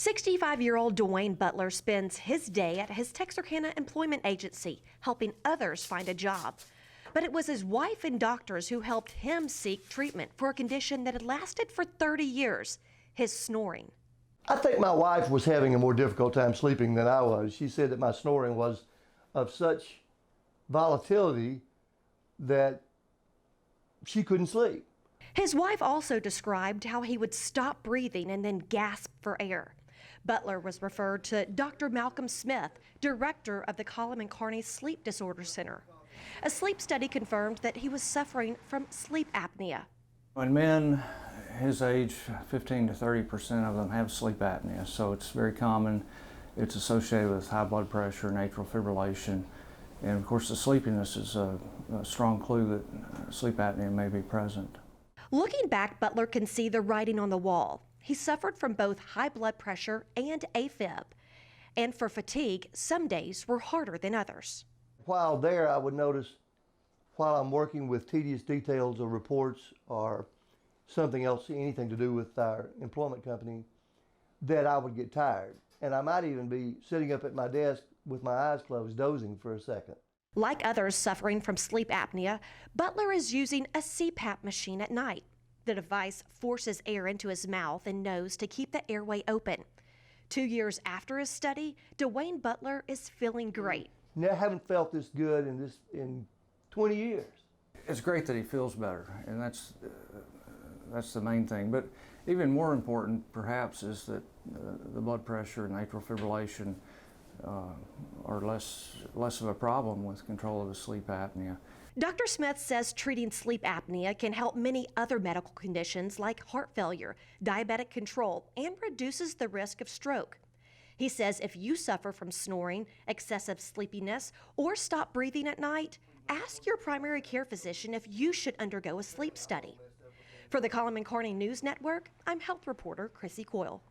65-year-old Dwayne Butler spends his day at his Texarkana employment agency, helping others find a job. But it was his wife and doctors who helped him seek treatment for a condition that had lasted for 30 years, his snoring. I think my wife was having a more difficult time sleeping than I was. She said that my snoring was of such volatility that she couldn't sleep. His wife also described how he would stop breathing and then gasp for air. Butler was referred to Dr. Malcolm Smith, director of the Collom Carney Sleep Disorder Center. A sleep study confirmed that he was suffering from sleep apnea. In men his age, 15 to 30% of them have sleep apnea, so it's very common. It's associated with high blood pressure and atrial fibrillation. And of course, the sleepiness is a strong clue that sleep apnea may be present. Looking back, Butler can see the writing on the wall. He suffered from both high blood pressure and AFib. And for fatigue, some days were harder than others. While there, I would notice while I'm working with tedious details or reports or something else, anything to do with our employment company, that I would get tired. And I might even be sitting up at my desk with my eyes closed, dozing for a second. Like others suffering from sleep apnea, Butler is using a CPAP machine at night. The device forces air into his mouth and nose to keep the airway open. 2 years after his study, Dwayne Butler is feeling great. I haven't felt this good in 20 years. It's great that he feels better, and that's the main thing. But even more important, perhaps, is that the blood pressure and atrial fibrillation are less of a problem with control of the sleep apnea. Dr. Smith says treating sleep apnea can help many other medical conditions like heart failure, diabetic control, and reduces the risk of stroke. He says if you suffer from snoring, excessive sleepiness, or stop breathing at night, ask your primary care physician if you should undergo a sleep study. For the Collom Carney News Network, I'm health reporter Chrissy Coyle.